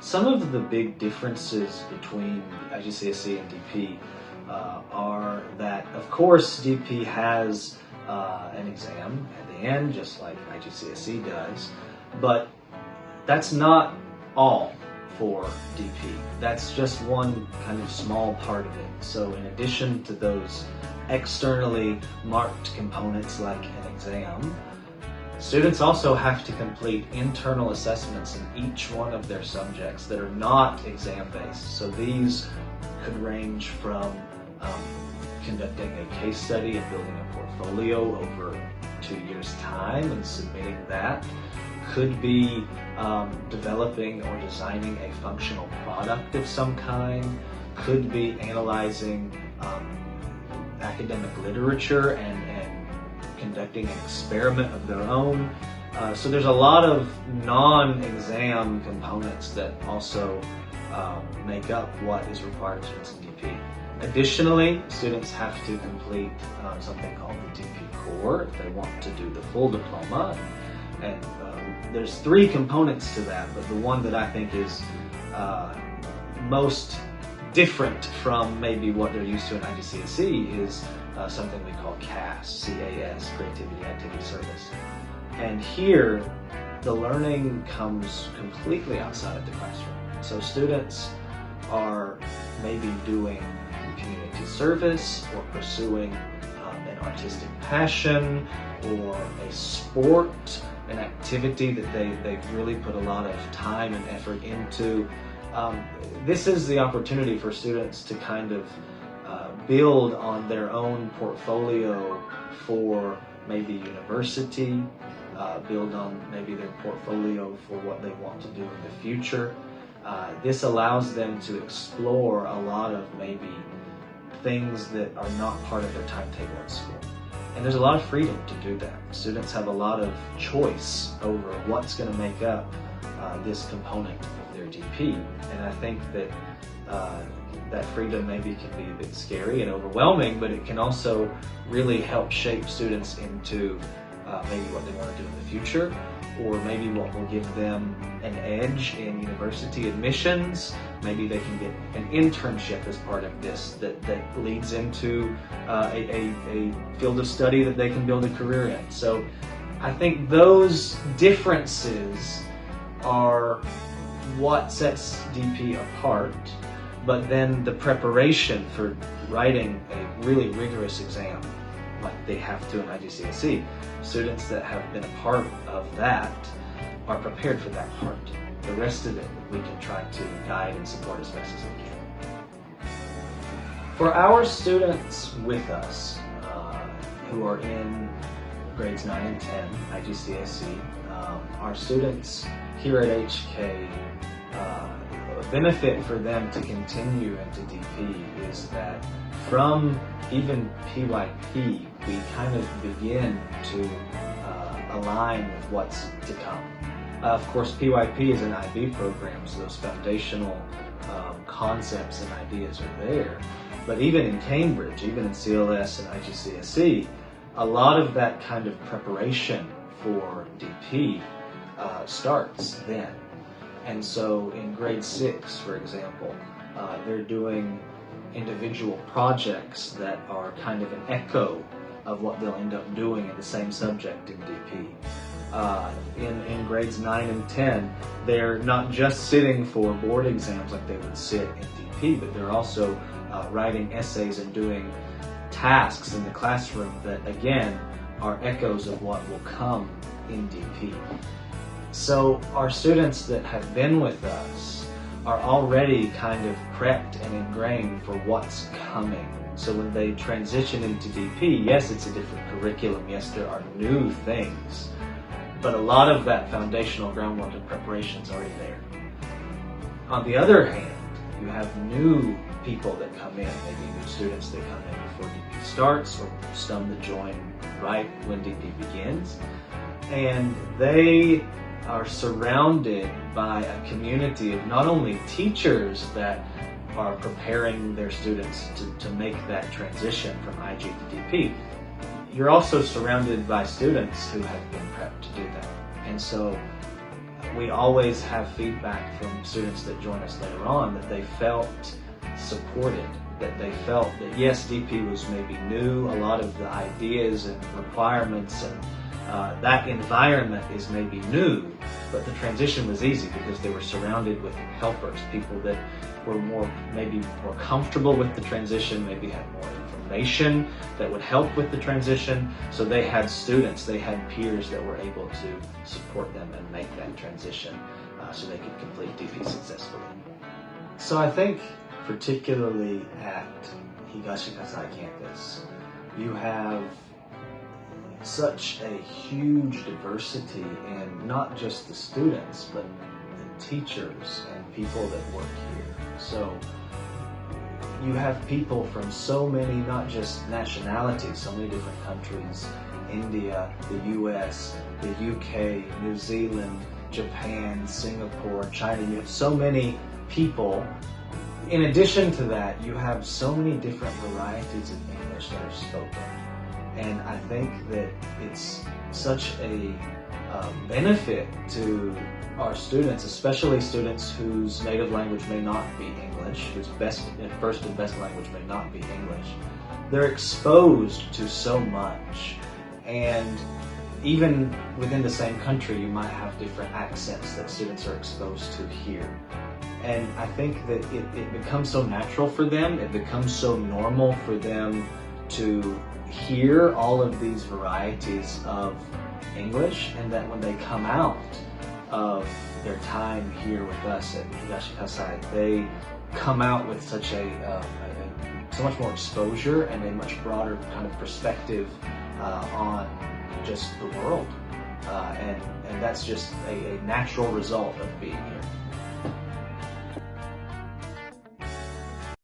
Some of the big differences between IGCSE and DP are that, of course, DP has an exam at the end, just like IGCSE does, but that's not all for DP. That's just one kind of small part of it. So in addition to those externally marked components like an exam, students also have to complete internal assessments in each one of their subjects that are not exam-based. So these could range from conducting a case study and building a portfolio over 2 years' time and submitting that. Could be developing or designing a functional product of some kind. Could be analyzing academic literature and conducting an experiment of their own. So there's a lot of non-exam components that also make up what is required of students in DP. Additionally, students have to complete something called the DP Core if they want to do the full diploma. And there's 3 components to that, but the one that I think is most different from maybe what they're used to in IGCSE is something we call CAS, C-A-S, Creativity Activity Service. And here, the learning comes completely outside of the classroom. So students are maybe doing community service or pursuing an artistic passion or a sport, an activity that they've really put a lot of time and effort into. This is the opportunity for students to kind of build on their own portfolio for maybe university, build on maybe their portfolio for what they want to do in the future. This allows them to explore a lot of maybe things that are not part of their timetable at school. And there's a lot of freedom to do that. Students have a lot of choice over what's going to make up this component of their DP. And I think that that freedom maybe can be a bit scary and overwhelming, but it can also really help shape students into maybe what they want to do in the future, or maybe what will give them an edge in university admissions. Maybe they can get an internship as part of this that leads into a field of study that they can build a career in. So I think those differences are what sets DP apart, but then the preparation for writing a really rigorous exam like they have to in IGCSE. Students that have been a part of that are prepared for that part. The rest of it we can try to guide and support as best as we can. For our students with us who are in grades 9 and 10, IGCSE, our students here at HK, a benefit for them to continue into DP is that from even PYP, we kind of begin to align with what's to come. Of course, PYP is an IB program, so those foundational concepts and ideas are there. But even in Cambridge, even in CLS and IGCSE, a lot of that kind of preparation for DP starts then. And so in grade 6, for example, they're doing individual projects that are kind of an echo of what they'll end up doing in the same subject in DP. In grades 9 and 10, they're not just sitting for board exams like they would sit in DP, but they're also writing essays and doing tasks in the classroom that, again, are echoes of what will come in DP. So our students that have been with us are already kind of prepped and ingrained for what's coming. So when they transition into DP, yes, it's a different curriculum, yes, there are new things, but a lot of that foundational groundwork and preparation is already there. On the other hand, you have new people that come in, maybe new students that come in before DP starts, or some that join right when DP begins, and they are surrounded by a community of not only teachers that are preparing their students to make that transition from IG to DP, you're also surrounded by students who have been prepped to do that. And so we always have feedback from students that join us later on that they felt supported, that they felt that yes, DP was maybe new, a lot of the ideas and requirements and that environment is maybe new, but the transition was easy because they were surrounded with helpers, people that were maybe more comfortable with the transition, maybe had more information that would help with the transition. So they had students, they had peers that were able to support them and make that transition so they could complete DP successfully. So I think particularly at Higashikasai campus, you have such a huge diversity in not just the students, but the teachers and people that work here. So you have people from so many, not just nationalities, so many different countries, India, the US, the UK, New Zealand, Japan, Singapore, China. You have so many people. In addition to that, you have so many different varieties of English that are spoken. And I think that it's such a benefit to our students, especially students whose native language may not be English, whose first and best language may not be English. They're exposed to so much. And even within the same country, you might have different accents that students are exposed to here. And I think that it becomes so natural for them, it becomes so normal for them to hear all of these varieties of English, and that when they come out of their time here with us at Higashikasai, they come out with such so much more exposure and a much broader kind of perspective on just the world. And that's just a natural result of being here.